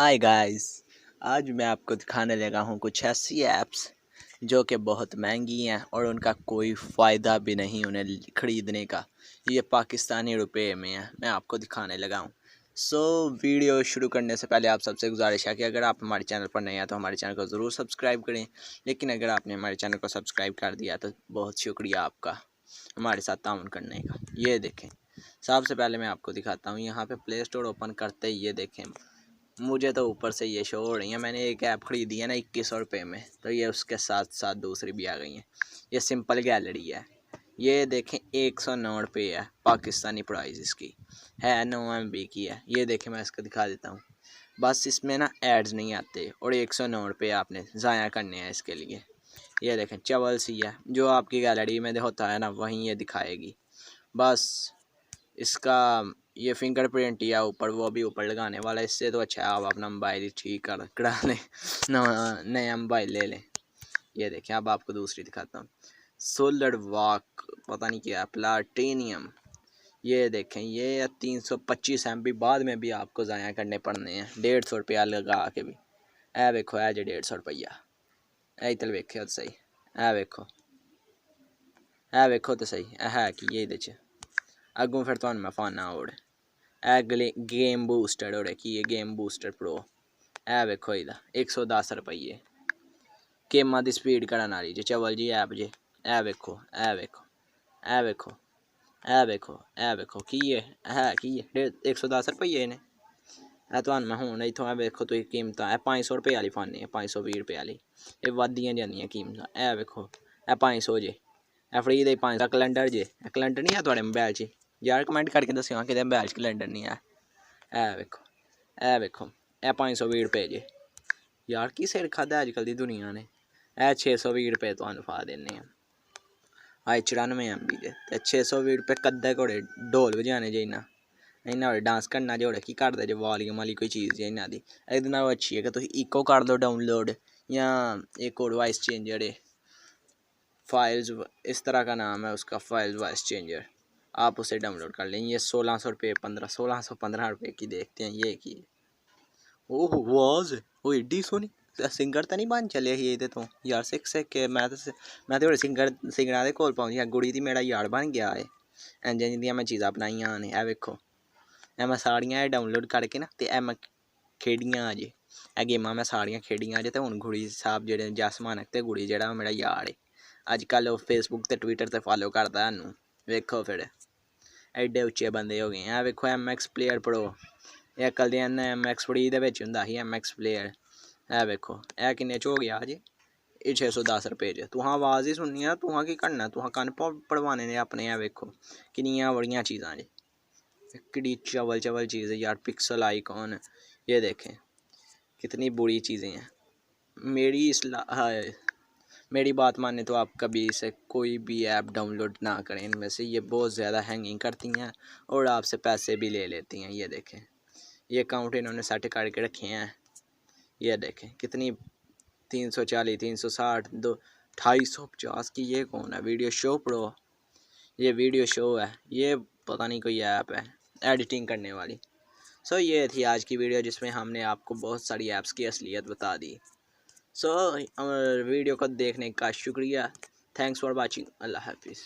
Hi guys, आज मैं आपको दिखाने लगा हूँ कुछ ऐसी ऐप्स जो कि बहुत महंगी हैं और उनका कोई फ़ायदा भी नहीं उन्हें ख़रीदने का। ये पाकिस्तानी रुपए में है, मैं आपको दिखाने लगा हूँ। वीडियो शुरू करने से पहले आप सबसे गुजारिश है कि अगर आप हमारे चैनल पर नए हैं तो हमारे चैनल को ज़रूर सब्सक्राइब करें। लेकिन अगर आपने हमारे चैनल को सब्सक्राइब कर दिया तो बहुत शुक्रिया आपका हमारे साथ ताउन करने का। ये देखें, सबसे पहले मैं आपको दिखाता हूँ। यहाँ पर प्ले स्टोर ओपन करते ही ये देखें, मुझे तो ऊपर से ये शो हो रही है। मैंने एक ऐप ख़रीदी है ना 2100 रुपये में, तो ये उसके साथ साथ दूसरी भी आ गई हैं। ये सिंपल गैलरी है, ये देखें 109 रुपये है पाकिस्तानी प्राइस इसकी है, 9 MB की है। ये देखें, मैं इसको दिखा देता हूँ। बस इसमें ना एड्स नहीं आते और 109 रुपये आपने ज़ाया करने हैं इसके लिए। ये देखें चवल सी है, जो आपकी गैलरी में होता है ना वहीं ये दिखाएगी। बस इसका ये फिंगरप्रिंट या ऊपर वो भी ऊपर लगाने वाला है। इससे तो अच्छा है आप अपना मोबाइल ठीक करा लें, नया मोबाइल ले लें। ये देखें, अब आपको दूसरी दिखाता हूँ। सोलर वॉक पता नहीं क्या प्लाटिनियम। ये देखें, ये 325 MB बाद में भी आपको ज़ाया करने पड़ने हैं, 150 रुपया लगा के भी। ए देखो है जो 150 रुपया इतल वेखे तो सही, ए वेखो तो सही है कि ये अगों फिर तो मैं फाना और गेम बूस्टर और कि ये गेम बूस्टर प्रो ए वेखो इदा 110 रुपये गेमां दी स्पीड करन वाली जी चवल जी ऐप जी। ए वेखो ए वेखो ए वेखो ए वेखो ए वेखो की है कि 110 रुपये ने ए तो मैं हूँ इतों ए वेखो तो कीमत है 500 रुपये वाली फानी है, 520 रुपये वाली ये वधियां जांदियां कीमत। ए वेखो ए 500 जे ए फ्री दे 500 कैलेंडर जे कैलेंडर नहीं है थोड़े मोबाइल च यार, कमेंट करके दस्यो कि मोबाइल च कैलेंडर नहीं है। ए वेखो ए 520 रुपये जे यार की सिर खादा अजकल की दुनिया ने। ए 620 रुपये तो फा देने आए 94 MB जे 620 रुपये कद्दे घोड़े ढोल बजाने जे इन्ना डांस करना जोड़े की करते जो वॉल्यूम वाली कोई चीज़ है इन्हों की। एक दिन अच्छी है कि तुम इको कर दो डाउनलोड, या एक और वॉइस चेंजर है फाइल्स, इस तरह का नाम है उसका, फाइल्स वॉइस चेंजर। आप उसे डाउनलोड कर लें। ये 1600 रुपये 1615 रुपये की देखते हैं ये की। ओह वाज वो एडी सोनी सिंगर तो नहीं बन चले ये तो यार सिख के मैं तो सिंगर के कोल पहुँच गया। गुड़ी दी मेरा यार बन गया है। इंज इंज दियां मैं चीज़ां बनाइया ने। ए वेखो ए मैं सारियां डाउनलोड करके ना ते मैं खेड़ियां अजे ए गेमां मैं सारियां खेड़ियां अजे। तो हुण गुड़ी साहब जेह्ड़े जसमानक ते गुड़ी जेह्ड़ा मेरा यार है अजकल वो फेसबुक ते ट्विटर ते फॉलो करता है। वेखो फिर एडे उच्चे बंदे हो गए। ए वेखो MX प्लेयर प्रो ये अकल दे MX फ्री दे विच हुंदा ही MX प्लेयर। ए वेखो ए किन्ने च हो गया जी, ये 610 रुपये च। तुहां आवाज़ ही सुननी है, तुहां की करना, तुहां कन्न पड़वाने ने अपने। ए वेखो किन्नियां बड़ियां चीज़ां जी, किड़ी चवल चीज़ है यार। पिक्सल आइकॉन ये देखें कितनी बुरी चीज़ें हैं। मेरी बात माने तो आप कभी से कोई भी ऐप डाउनलोड ना करें इनमें से। ये बहुत ज़्यादा हैंगिंग करती हैं और आपसे पैसे भी ले लेती हैं। ये देखें ये अकाउंट इन्होंने सेट करके रखे हैं। ये देखें कितनी 340 360 250 की। ये कौन है वीडियो शो प्रो, ये वीडियो शो है, ये पता नहीं कोई ऐप है एडिटिंग करने वाली। ये थी आज की वीडियो जिसमें हमने आपको बहुत सारी ऐप्स की असलियत बता दी। वीडियो को देखने का शुक्रिया। Thanks for watching. अल्लाह हाफिज़।